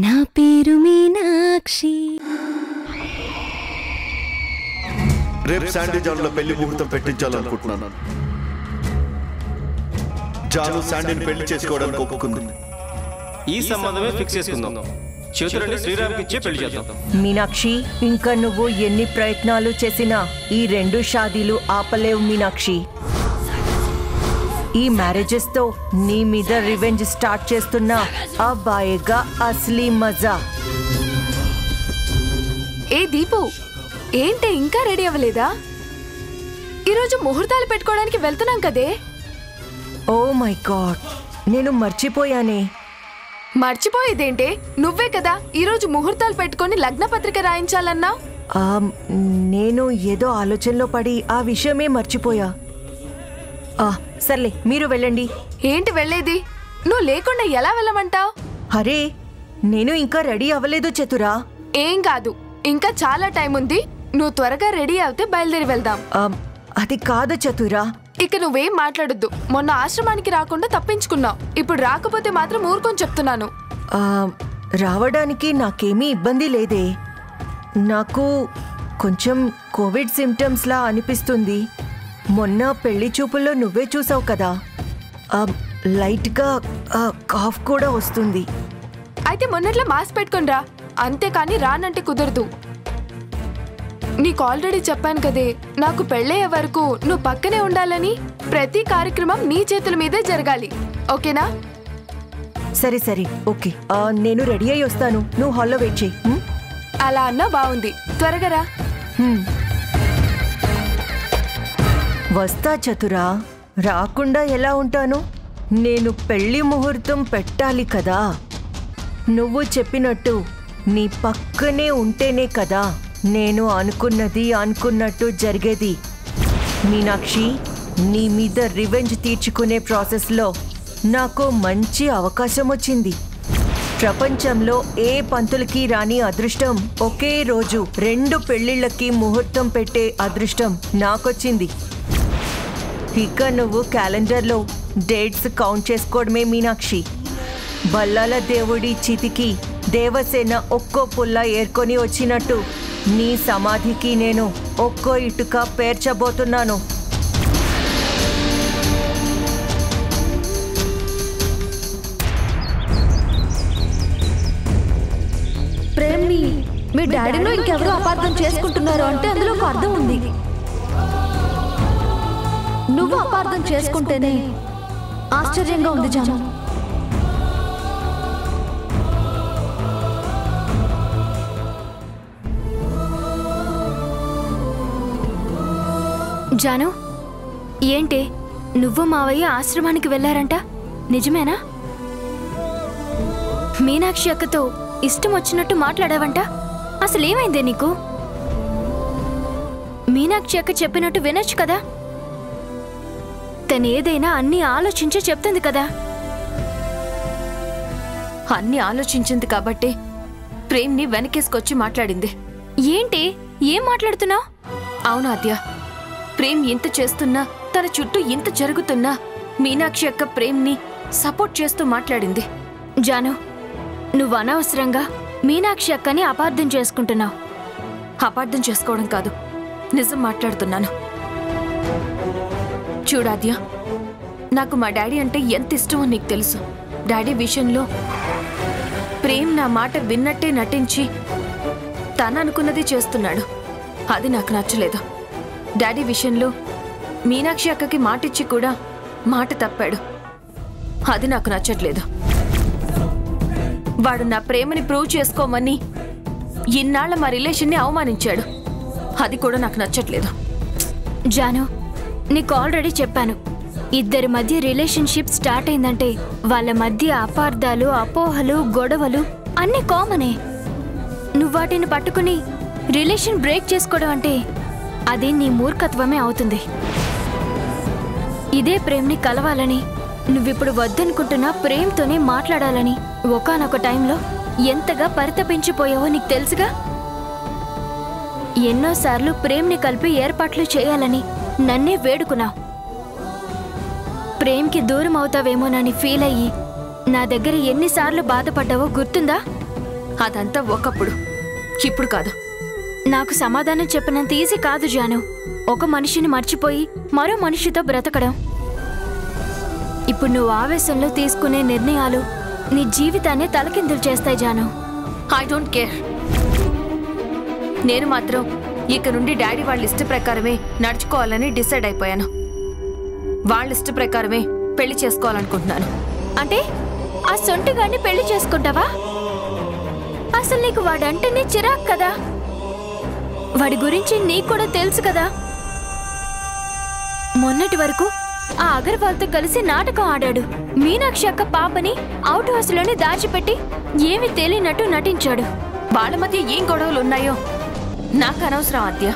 నా పేరు మీనాక్షి. రేపు శాండీ జాన్లో పెళ్లి ముహూర్తం పెట్టించాలనుకుంటున్నాను. జాను శాండీని పెళ్లి చేసుకోవడానికి ఒప్పుకుంది. ఈ సంబంధమే ఫిక్స్ చేసుకుందాం. చేతులని శ్రీరామ్కి ఇచ్చే పెళ్లి చేద్దాం. మీనాక్షి, ఇంకా నువ్వు ఎన్ని ప్రయత్నాలు చేసినా ఈ 2 షాదీలు ఆపలేవు మీనాక్షి. ఈ మ్యారేజెస్ తో నీ మీద రివెంజ్ స్టార్ట్ చేస్తున్నా అబ్బాయిగా అసలీ మజా. ఏ దీపు, ఏంటి ఇంకా రెడీ అవ్వలేదా? ఈరోజు ముహూర్తాలు పెట్టుకోవడానికి వెళ్తున్నాం కదే. ఓ మై గాడ్, నేను మర్చిపోయానే. మర్చిపోయేదేంటే, నువ్వే కదా ఈరోజు ముహూర్తాలు పెట్టుకొని లగ్న పత్రిక రాయించాలన్నా. నేను ఏదో ఆలోచనలో పడి ఆ విషయమే మర్చిపోయా. సర్లే, మీరు వెళ్ళండి. ఏంటి వెళ్ళేది? నువ్వు లేకుండా ఎలా వెళ్ళమంటావు? అరే, నేను ఇంకా రెడీ అవ్వలేదు చతురా. ఏం కాదు, ఇంకా చాలా టైం ఉంది. నువ్వు త్వరగా రెడీ అవుతే బయలుదేరి వెళ్దాం. అది కాదు చతురా. ఇక నువ్వేం మాట్లాడొద్దు. మొన్న ఆశ్రమానికి రాకుండా తప్పించుకున్నావు. ఇప్పుడు రాకపోతే మాత్రం ఊరుకొని చెప్తున్నాను. రావడానికి నాకేమీ ఇబ్బంది లేదే. నాకు కొంచెం కోవిడ్ సిమ్టమ్స్ లా అనిపిస్తుంది. మొన్న పెళ్లి చూపుల్లో నువ్వే చూసావు కదా, లైట్గా కాఫ్ కూడా వస్తుంది. అయితే మొన్నట్లో మాస్క్ పెట్టుకుని రా, అంతేకాని రానంటే కుదరదు. నీకు ఆల్రెడీ చెప్పాను కదే, నాకు పెళ్ళయ్యే వరకు నువ్వు పక్కనే ఉండాలని. ప్రతి కార్యక్రమం నీ చేతుల మీదే జరగాలి, ఓకేనా? సరే సరే, ఓకే. నేను రెడీ అయ్యి వస్తాను, నువ్వు హాల్లో వెయిట్ చేయి. అలా అన్నా బాగుంది, త్వరగా రా. వస్తా చతురా, రాకుండా ఎలా ఉంటాను? నేను పెళ్లి ముహూర్తం పెట్టాలి కదా. నువ్వు చెప్పినట్టు నీ పక్కనే ఉంటేనే కదా నేను అనుకున్నది అనుకున్నట్టు జరిగేది. మీనాక్షి, నీ మీద రివెంజ్ తీర్చుకునే ప్రాసెస్లో నాకు మంచి అవకాశం వచ్చింది. ప్రపంచంలో ఏ పంతులకి రాని అదృష్టం, ఒకే రోజు 2 పెళ్లిళ్ళకి ముహూర్తం పెట్టే అదృష్టం నాకొచ్చింది. ఇక నువ్వు క్యాలెండర్లో డేట్స్ కౌంట్ చేసుకోవడమే మీనాక్షి. బల్లాల దేవుడి చితికి దేవసేన ఒక్కో పుల్ల ఏర్కొని వచ్చినట్టు నీ సమాధికి నేను ఒక్కో ఇటుక పేర్చబోతున్నాను. ప్రేమ్ని మీ డాడీలో ఇంకెవరో అపార్థం చేసుకుంటున్నారు అంటే అందులో ఒక అర్థం ఉంది. నువ్వు అపార్థం చేసుకుంటేనే ఆశ్చర్యంగా ఉంది జాను. జాను, ఏంటి నువ్వు మావయ్య ఆశ్రమానికి వెళ్ళారంట, నిజమేనా? మీనాక్షి అక్కతో ఇష్టం వచ్చినట్టు మాట్లాడావంట, అసలేమైందే నీకు? మీనాక్షి అక్క చెప్పినట్టు వినొచ్చు కదా. తనేదైనా అన్నీ ఆలోచించి చెప్తుంది కదా. అన్నీ ఆలోచించింది కాబట్టే ప్రేమ్ని వెనకేసుకొచ్చి మాట్లాడింది. ఏంటి, ఏం మాట్లాడుతున్నావు? అవును ఆద్య, ప్రేమ్ ఇంత చేస్తున్నా, తన చుట్టూ ఇంత జరుగుతున్నా మీనాక్షి అక్క ప్రేమ్ని సపోర్ట్ చేస్తూ మాట్లాడింది. జాను, నువ్వు అనవసరంగా మీనాక్షి అక్కని అపార్థం చేసుకుంటున్నావు. అపార్థం చేసుకోవడం కాదు, నిజం మాట్లాడుతున్నాను. చూడాద్య, నాకు మా డాడీ అంటే ఎంత ఇష్టమో నీకు తెలుసు. డాడీ విషయంలో ప్రేమ్ నా మాట విన్నట్టే నటించి తను అనుకున్నది చేస్తున్నాడు. అది నాకు నచ్చలేదు. డాడీ విషయంలో మీనాక్షి అక్కకి మాటిచ్చి కూడా మాట తప్పాడు. అది నాకు నచ్చట్లేదు. వాడు నా ప్రేమని ప్రూవ్ చేసుకోమని ఇన్నాళ్ళ మా రిలేషన్ని అవమానించాడు. అది కూడా నాకు నచ్చట్లేదు. జాను, నీకు ఆల్రెడీ చెప్పాను, ఇద్దరి మధ్య రిలేషన్షిప్ స్టార్ట్ అయిందంటే వాళ్ళ మధ్య అపార్థాలు, అపోహలు, గొడవలు అన్నీ కామనే. నువ్వు వాటిని పట్టుకుని రిలేషన్ బ్రేక్ చేసుకోవడం అంటే అది నీ మూర్ఖత్వమే అవుతుంది. ఇదే ప్రేమ్ని కలవాలని, నువ్విప్పుడు వద్దనుకుంటున్న ప్రేమ్తోనే మాట్లాడాలని ఒకానొక టైంలో ఎంతగా పరితపించిపోయావో నీకు తెలుసుగా. ఎన్నోసార్లు ప్రేమ్ని కలిపి ఏర్పాట్లు చేయాలని నన్నే వేడుకున్నావు. ప్రేమ్కి దూరం అవుతావేమోనని ఫీల్ అయ్యి నా దగ్గర ఎన్నిసార్లు బాధపడ్డావో గుర్తుందా? అదంతా ఒకప్పుడు, ఇప్పుడు కాదు. నాకు సమాధానం చెప్పినంత ఈజీ కాదు జాను. ఒక మనిషిని మర్చిపోయి మరో మనిషితో బ్రతకడం. ఇప్పుడు నువ్వు ఆవేశంలో తీసుకునే నిర్ణయాలు నీ జీవితాన్ని తలకిందులు చేస్తాయి జాను. I don't care. నేను మాత్రం ఇక నుండి డాడీ వాళ్ళ ఇష్ట ప్రకారమే నడుచుకోవాలని డిసైడ్ అయిపోయాను. వాళ్ళ ఇష్ట ప్రకారమే పెళ్లి చేసుకోవాలనుకుంటున్నాను. అంటే ఆ సొంటిగాన్ని పెళ్లి చేసుకుంటావా? అసలు నీకు వాడంటేనే చిరాకు కదా. వాడి గురించి నీకు కూడా తెలుసు కదా. మొన్నటి వరకు ఆ అగర్వాల్తో కలిసి నాటకం ఆడాడు. మీనాక్షి అక్క పాపని అవుట్ హౌస్లోనే దాచిపెట్టి ఏమీ తెలియనట్టు నటించాడు. వాళ్ళ మధ్య ఏం గొడవలు ఉన్నాయో నాకు అనవసరం ఆద్య.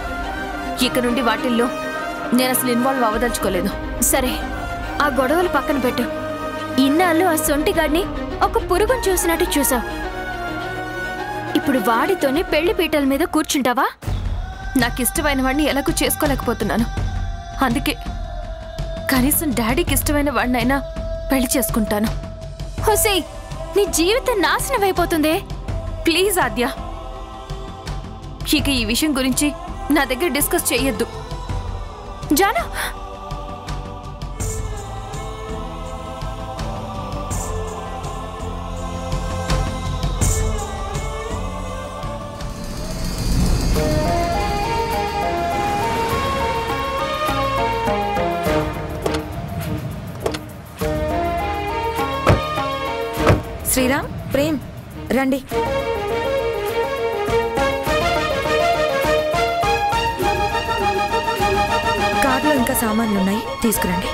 ఇక నుండి వాటిల్లో నేను అసలు ఇన్వాల్వ్ అవ్వదలుచుకోలేదు. సరే, ఆ గొడవలు పక్కన పెట్టు. ఇన్నాళ్ళు ఆ సొంటిగాడిని ఒక పురుగును చూసినట్టు చూసావు. ఇప్పుడు వాడితోనే పెళ్లి పీటల మీద కూర్చుంటావా? నాకు ఇష్టమైన వాడిని ఎలాగూ చేసుకోలేకపోతున్నాను. అందుకే కనీసం డాడీకి ఇష్టమైన వాడినైనా పెళ్లి చేసుకుంటాను. హుసే, నీ జీవితం నాశనం అయిపోతుందే. ప్లీజ్ ఆద్య, ఇక ఈ విషయం గురించి నా దగ్గర డిస్కస్ చేయొద్దు. జాను, శ్రీరామ్, ప్రేమ్, రండి. కార్లో ఇంకా సామాన్లు ఉన్నాయి, తీసుకురండి.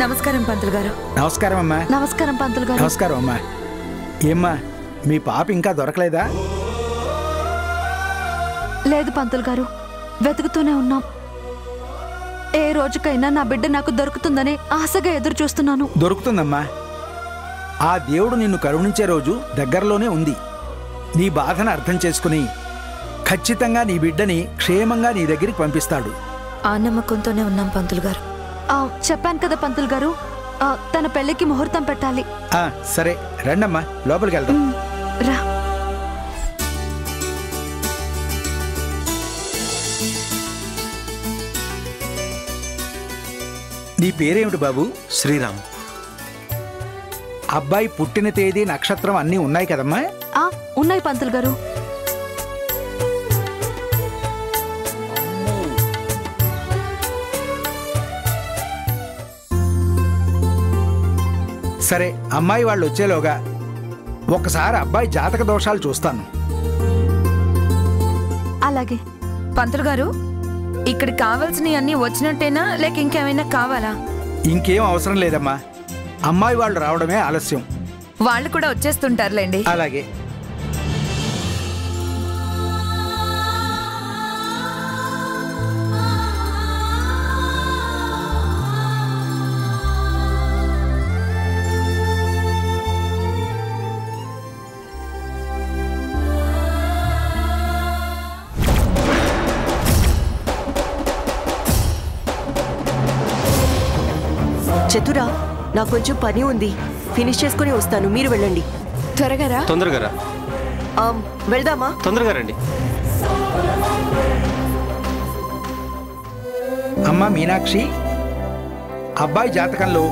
నమస్కారం పంతులు గారు. నమస్కారం అమ్మా. నమస్కారం పంతులు గారు. నమస్కారం అమ్మా. ఏమ్మా, మీ పాప ఇంకా దొరకలేదా? లేదు పంతులు గారు, వెతుకుతూనే ఉన్నాం. ఏ రోజుకైనా నా బిడ్డ నాకు దొరుకుతుందని ఆశగా ఎదురు చూస్తున్నాను. దొరుకుతుందమ్మా. ఆ దేవుడు నిన్ను కరుణించే రోజు దగ్గరలోనే ఉంది. నీ బాధను అర్థం చేసుకుని ఖచ్చితంగా నీ బిడ్డని క్షేమంగా నీ దగ్గరికి పంపిస్తాడు. ఆ నమ్మకంతోనే ఉన్నాం పంతులు గారు. చెప్పాను కదా పంతులు గారు, తన పెళ్లికి ముహూర్తం పెట్టాలి. సరే రండమ్మా, లోపలికి వెళ్దాం. రా. నీ పేరేమిటి బాబు? శ్రీరామ్. అబ్బాయి పుట్టిన తేదీ, నక్షత్రం అన్నీ ఉన్నాయి కదమ్మా? ఉన్నాయి పంతులు గారు. సరే, అమ్మాయి వాళ్ళు వచ్చేలోగా ఒకసారి అబ్బాయి జాతక దోషాలు చూస్తాను. అలాగే. పంతులు గారు, ఇక్కడ కావాల్సినవి అన్నీ వచ్చినట్టేనా, లేక ఇంకేమైనా కావాలా? ఇంకేం అవసరం లేదమ్మా. అమ్మాయి వాళ్ళు రావడమే ఆలస్యం. వాళ్ళు కూడా వచ్చేస్తుంటారులేండి. అలాగే. చతురా, నాకు కొంచెం పని ఉంది, ఫినిష్ చేసుకుని వస్తాను. మీరు వెళ్ళండి. త్వరగా రా. తొందరగా రా. వెళ్దామా? తొందరగా రండి. అమ్మా మీనాక్షి, అబ్బాయి జాతకంలో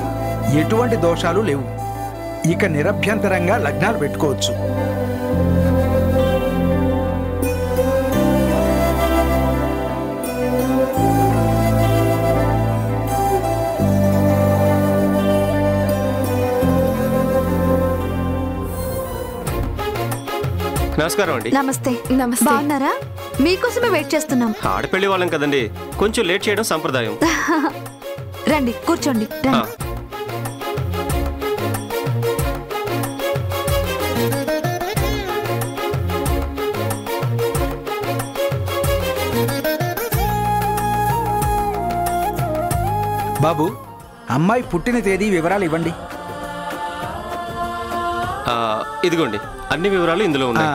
ఎటువంటి దోషాలు లేవు. ఇక నిరభ్యంతరంగా లగ్నాలు పెట్టుకోవచ్చు. నమస్కారం అండి. నమస్తే. నమస్తే. బాగున్నారా? మీకోసమే వెయిట్ చేస్తున్నాం. ఆడపెళ్లి వాళ్ళం కదండి, కొంచెం లేట్ చేయడం సంప్రదాయం. రండి, కూర్చోండి. రండి. బాబు, అమ్మాయి పుట్టిన తేదీ వివరాలు ఇవ్వండి. ఇదిగోండి, అన్ని వివరాలు ఇందులో ఉన్నాయి.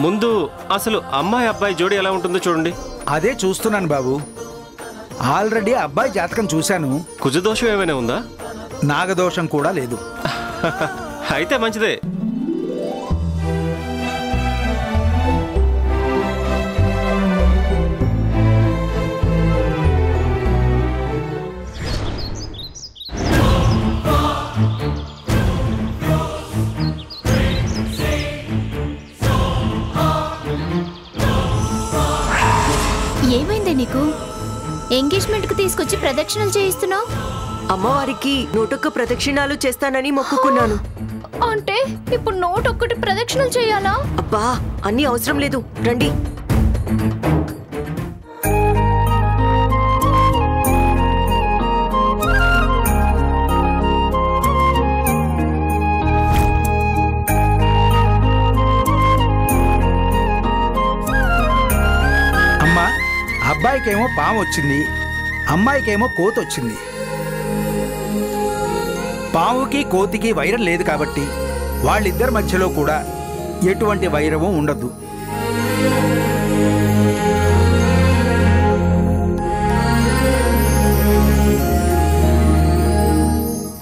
ముందు అసలు అమ్మాయి అబ్బాయి జోడి ఎలా ఉంటుందో చూడండి. అదే చూస్తున్నాను బాబు. ఆల్రెడీ అబ్బాయి జాతకం చూశాను. కుజదోషం ఏమైనా ఉందా? నాగదోషం కూడా లేదు. అయితే మంచిదే. ఏమైంది నీకు? ఎంగేజ్మెంట్ కు తీసుకొచ్చి ప్రదక్షిణలు చేయిస్తున్నావు. అమ్మవారికి 101 ప్రదక్షిణాలు చేస్తానని మొక్కుకున్నాను. అంటే ఇప్పుడు 101 ప్రదక్షిణలు చేయాలా? అబ్బా, అన్నీ అవసరం లేదు, రండి. అమ్మా, అబ్బాయికేమో పాము వచ్చింది, అమ్మాయికేమో కోతి వచ్చింది. పావుకి కోతికి వైరం లేదు కాబట్టి వాళ్ళిద్దరి మధ్యలో కూడా ఎటువంటి వైరము ఉండదు.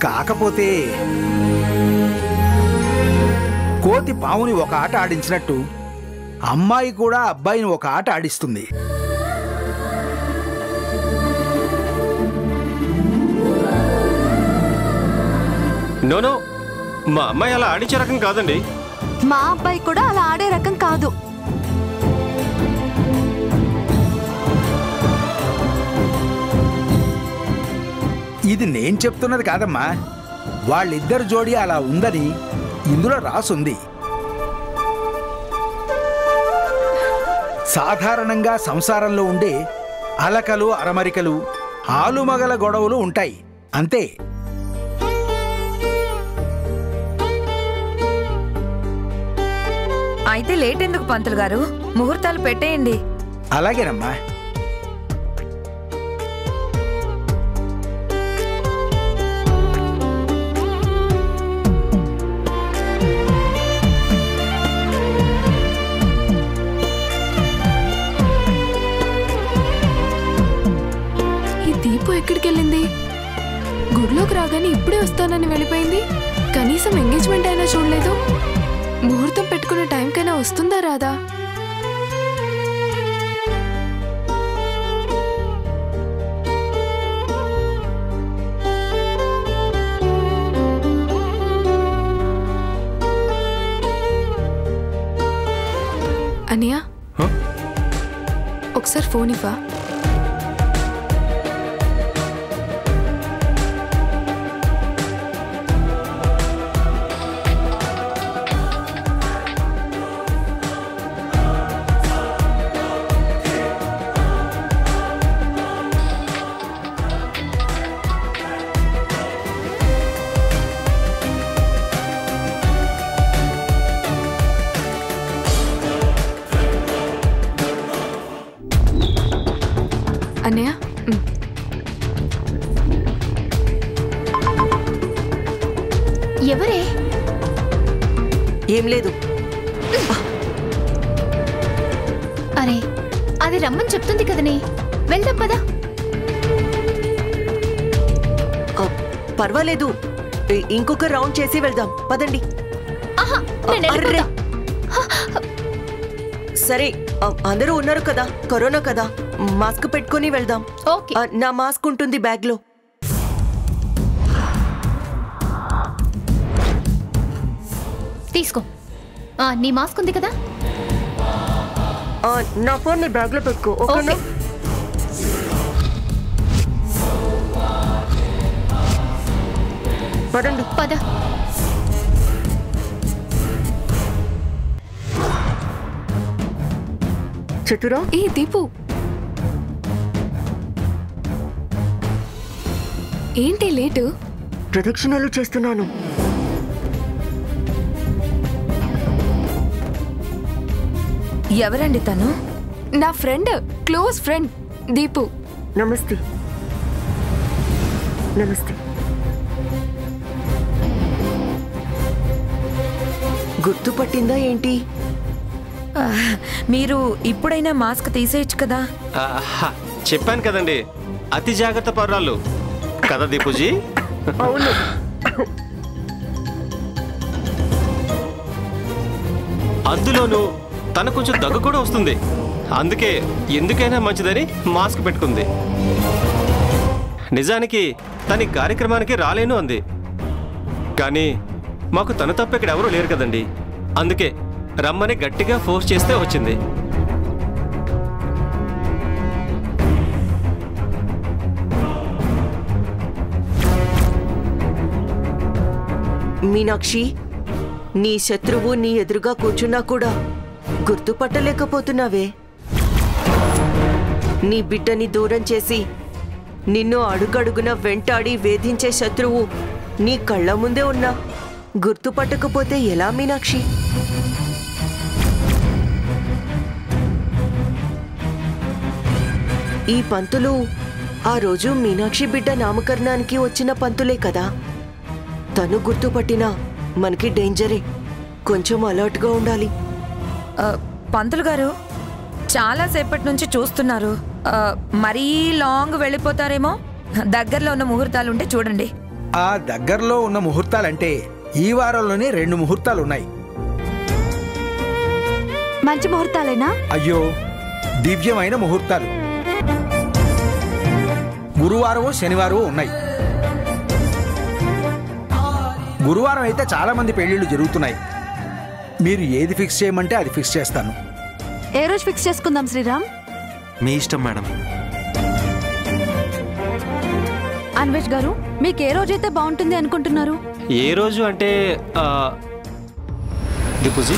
కాకపోతే కోతి పావుని ఒక ఆట ఆడించినట్టు అమ్మాయి కూడా అబ్బాయిని ఒక ఆట ఆడిస్తుంది. నోనో, మా అమ్మాయి అలా ఆడించే రకం కాదండి. మా అబ్బాయి కూడా అలా ఆడే రకం కాదు. ఇది నేను చెప్తున్నది కాదమ్మా, వాళ్ళిద్దరు జోడి అలా ఉందని ఇందులో రాసుంది. సాధారణంగా సంసారంలో ఉండే అలకలు అరమరికలు ఆలుమగల గొడవలు ఉంటాయి, అంతే. అయితే లేట్ ఎందుకు పంతులు గారు? ముహూర్తాలు పెట్టేయండి. అలాగేనమ్మా. ఈ దీపు ఎక్కడికి వెళ్ళింది? గుడిలోకి రాగానే ఇప్పుడే వస్తానని వెళ్ళిపోయింది. కనీసం ఎంగేజ్మెంట్ అయినా చూడలేదు. ముహూర్తం పెట్టుకునే టైంకైనా వస్తుందా రాదా? అనియా, ఒకసారి ఫోన్ ఇవ్వా. అన్నయ్య, ఎవరే? ఏం లేదు. అరే, అది రమ్మని చెప్తుంది కదనే, వెళ్దాం పదా. పర్వాలేదు, ఇంకొక రౌండ్ చేసి వెళ్దాం, పదండి. ఆహా, నేను వెళ్ళిపోతా. సరే, అందరూ ఉన్నారు కదా, కరోనా కదా, మాస్క్ పెట్టుకొని వెళ్దాం. ఓకే. నా మాస్క్ ఉంటుంది బ్యాగ్ లో. తీసుకో. నీ మాస్క్ ఉంది కదా? నా ఫోన్ నీ బ్యాగ్ లో పెట్టుకో, ఓకేనా? పదండి. పద. చతురా, ఏ దీపు, ఏంటి లేటు? ప్రదక్షిణాలు చేస్తున్నాను. ఎవరండి తను? నా ఫ్రెండ్, క్లోజ్ ఫ్రెండ్ దీపు. నమస్తే. నమస్తే. గుర్తుపట్టిందా ఏంటి? మీరు ఇప్పుడైనా మాస్క్ తీసేయచ్చు కదా. చెప్పాను కదండి, అతి జాగ్రత్త పర్రాళ్ళు కదా దీపుజీ. అవును. అందులోనూ తన కొంచెం దగ్గు కూడా వస్తుంది. అందుకే ఎందుకైనా మంచిదని మాస్క్ పెట్టుకుంది. నిజానికి తన కార్యక్రమానికి రాలేను అంది, కానీ మాకు తన తప్ప ఇక్కడ ఎవరూ లేరు కదండి. అందుకే రమ్మని గట్టిగా ఫోర్స్ చేస్తే వచ్చింది. మీనాక్షి, నీ శత్రువు నీ ఎదురుగా కూర్చున్నా కూడా గుర్తుపట్టలేకపోతున్నావే. నీ బిడ్డని దూరం చేసి నిన్ను అడుగడుగున వెంటాడి వేధించే శత్రువు నీ కళ్ళ ముందే ఉన్నా గుర్తుపట్టకపోతే ఎలా మీనాక్షి? ఈ పంతులు ఆ రోజు మీనాక్షి బిడ్డ నామకరణానికి వచ్చిన పంతులే కదా. తను గుర్తుపట్టినా మనకి డేంజరే. కొంచెం అలర్ట్గా ఉండాలి. పంతులు గారు చాలా సేపటి నుంచి చూస్తున్నారు. మరీ లాంగ్ వెళ్ళిపోతారేమో. దగ్గరలో ఉన్న ముహూర్తాలుంటే చూడండి. ఆ దగ్గరలో ఉన్న ముహూర్తాలంటే ఈ వారంలోనే 2 ముహూర్తాలు ఉన్నాయి. మంచి ముహూర్తాలేనా? అయ్యో, దివ్యమైన ముహూర్తాలు. గురువారం శనివారం ఉన్నాయి. గురువారం అయితే చాలా మంది పెళ్లిళ్ళు జరుగుతున్నాయి. మీరు ఏది ఫిక్స్ చేయమంటే అది ఫిక్స్ చేస్తాను. ఏ రోజు ఫిక్స్ చేసుకుందాం శ్రీరామ్? మీ ఇష్టం మేడం. అన్వేష్ గారు, మీకు ఏ రోజైతే బాగుంటుంది అనుకుంటున్నారు? ఏ రోజు అంటే దీపుజీ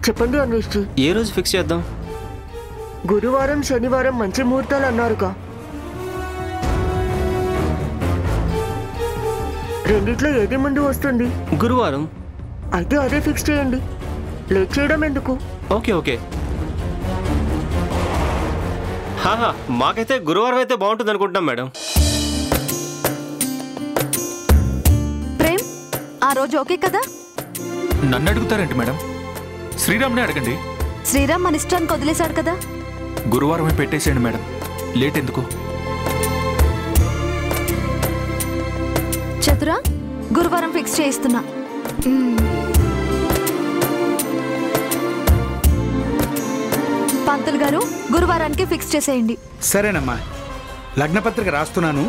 చెప్పండి అన్వేష్. ఏ రోజు ఫిక్స్ చేద్దాం? గురువారం శనివారం మంచి ముహూర్తాలు అన్నారుగా. రెండిట్లో ఏది ముందు వస్తుంది? గురువారం. అయితే అదే ఫిక్స్ చేయండి. లేట్ చేయడం ఎందుకు? Okay okay. మాకైతే గురువారం అయితే బాగుంటుంది అనుకుంటున్నాం మేడం. ప్రేమ్, ఆ రోజు ఓకే కదా? నన్ను అడుగుతారేంటి మేడం? శ్రీరామ్నే అడగండి. శ్రీరామ్ మన ఇష్టానికి వదిలేశాడు కదా. గురువారమే పెట్టేసేయండి మేడం, లేట్ ఎందుకు? చతురా, గురువారం ఫిక్స్ చేయిస్తున్నా. పంతులు గారు, గురువారానికి ఫిక్స్ చేసేయండి. సరేనమ్మా, లగ్నపత్రిక రాస్తున్నాను.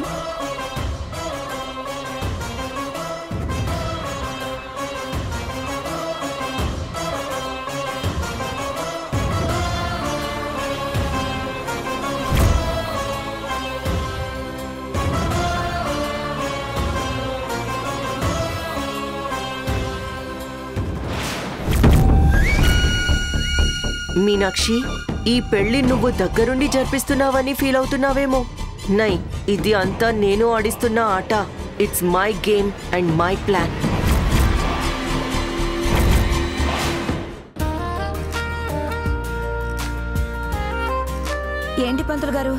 మీనాక్షి, ఈ పెళ్లి నువ్వు దగ్గరుండి జరిపిస్తున్నావని ఫీల్ అవుతున్నావేమో. నై, ఇది అంతా నేను ఆడిస్తున్న ఆట. It's my game and my plan. ఏంటి పంతులు గారు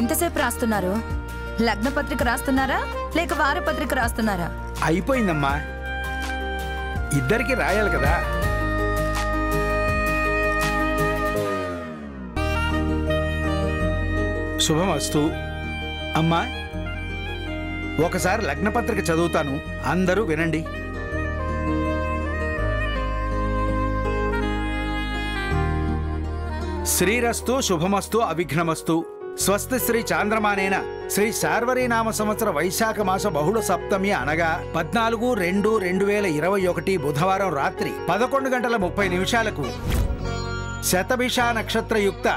ఇంతసేపు రాస్తున్నారు? లగ్న పత్రిక రాస్తున్నారా లేక వారపత్రిక రాస్తున్నారా? అయిపోయిందమ్మా, ఇద్దరికి రాయాలి కదా. శుభమస్తు. అమ్మా, ఒకసారి లగ్నపత్రిక చదువుతాను, అందరూ వినండి. శ్రీరస్తు శుభమస్తు అవిఘ్నమస్తు. స్వస్తి శ్రీ చాంద్రమానేన శ్రీ శార్వరీనామ సంవత్సర వైశాఖ మాస బహుళ సప్తమి అనగా 14/2/2021 బుధవారం రాత్రి 11:30 శతభిష నక్షత్రయుక్త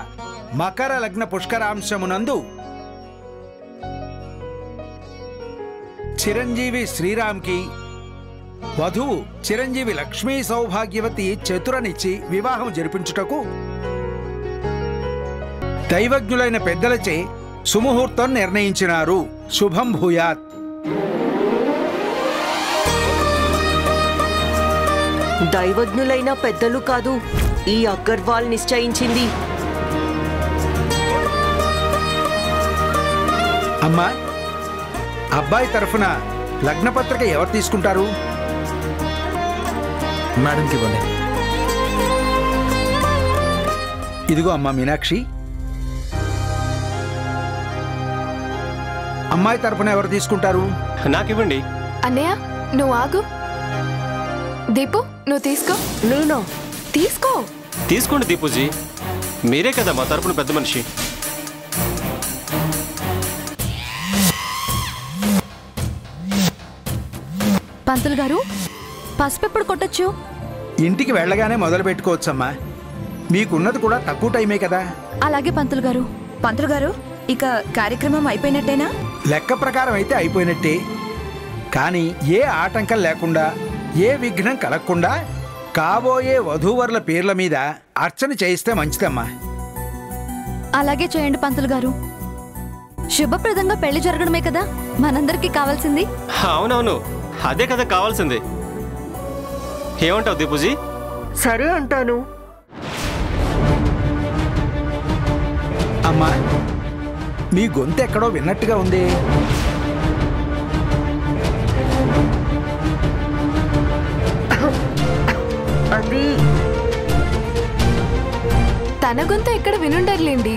మకర లగ్న పుష్కరాంశమునందు చిరంజీవి శ్రీరామ్కి వధువు చిరంజీవి లక్ష్మీ సౌభాగ్యవతి చతురనిచ్చి వివాహం జరిపించుటకు దైవజ్ఞులైన పెద్దలచే సుముహూర్తం నిర్ణయించినారు. శుభం భూయాత్. దైవజ్ఞులైన పెద్దలు కాదు, ఈ అగర్వాల్ నిశ్చయించింది. అమ్మా, అబ్బాయి తరఫున లగ్నపత్రిక ఎవరు తీసుకుంటారు? మేడంకి ఇవ్వండి. ఇదిగో అమ్మా మీనాక్షి. అమ్మాయి తరపున ఎవరు తీసుకుంటారు? నాకివ్వండి. అన్నయ్య నువ్వు ఆగు. దీపు నువ్వు తీసుకో. నేను తీసుకో. తీసుకోండి దీపుజీ, మీరే కదా మా తరపున పెద్ద మనిషి. పంతులు గారు, పసుపు ఎప్పుడు కొట్టచ్చు? ఇంటికి వెళ్ళగానే మొదలు పెట్టుకోవచ్చమ్మా. మీకున్నది కూడా తక్కువ టైమే కదా. అలాగే పంతులు గారు. పంతులు గారు, ఇక కార్యక్రమం అయిపోయినట్టేనా? లెక్క ప్రకారం అయితే అయిపోయినట్టే. కానీ ఏ ఆటంకం లేకుండా, ఏ విఘ్నం కలగకుండా కాబోయే వధూవరుల పేర్ల మీద అర్చన చేయిస్తే మంచిదమ్మా. అలాగే చేయండి పంతులు గారు. శుభప్రదంగా పెళ్లి జరగడమే కదా మనందరికీ కావాల్సింది. అవునవును, అదే కదా కావాల్సింది. ఏమంటావు దీపుజీ? సరే అంటాను. అమ్మా, మీ గొంతు ఎక్కడో విన్నట్టుగా ఉంది. అది తన గొంతు ఎక్కడ వినుండర్లేండి.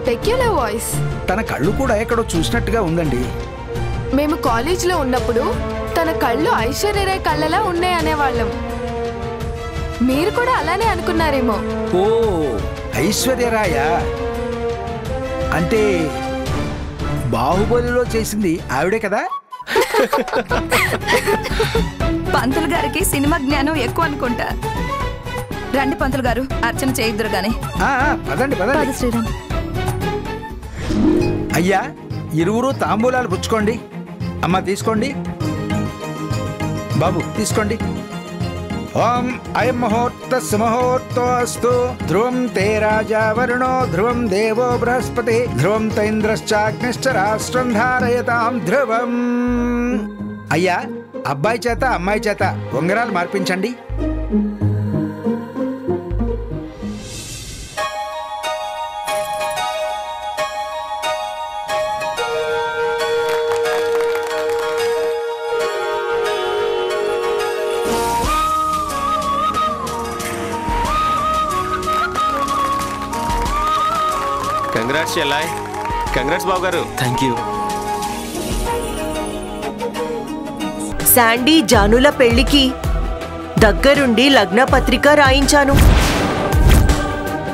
Peculiar voice. తన కళ్ళు కూడా ఎక్కడో చూసినట్టుగా ఉందండి. మేము కాలేజీలో ఉన్నప్పుడు తన కళ్ళు ఐశ్వర్యరాయ్ కళ్ళలా ఉన్నాయి అనేవాళ్ళం. మీరు కూడా అలానే అనుకున్నారేమో. ఓ, ఐశ్వర్యరాయ అంటే బాహుబలిలో చేసింది ఆవిడే కదా? పంతులు గారికి సినిమా జ్ఞానం ఎక్కువ అనుకుంటా. రండి పంతులు గారు, అర్చన చేయిద్దురు గాని. పదండి పదండి. పద శ్రీరామ్. అయ్యా, ఇరువురు తాంబూలాలు పుచ్చుకోండి. అమ్మ తీసుకోండి. బాబు తీసుకోండి. ఓం అయం ముహూర్తస్సు ముహూర్తోస్తు. ధ్రువం తే రాజా వరుణో, ధ్రువం దేవో బృహస్పతి, ధ్రువం తైంద్రశ్చాగ్నిశ్చ రాష్ట్రం ధారయతాం ధ్రువం. అయ్యా, అబ్బాయి చేత అమ్మాయి చేత ఉంగరాలు మార్పించండి. కంగ్రాట్స్ చెల్లాయ్. కంగ్రాట్స్ బాబు గారు. Thank you. శాండీ జానుల పెళ్లికి దగ్గరుండి లగ్న పత్రిక రాయించాను.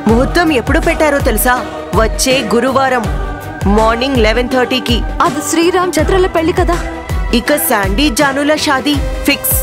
ముహూర్తం ఎప్పుడు పెట్టారో తెలుసా? వచ్చే గురువారం మార్నింగ్ 11:30కి. అది శ్రీరామ్ చతురల పెళ్లి కదా. ఇక శాండీ జానుల షాదీ ఫిక్స్.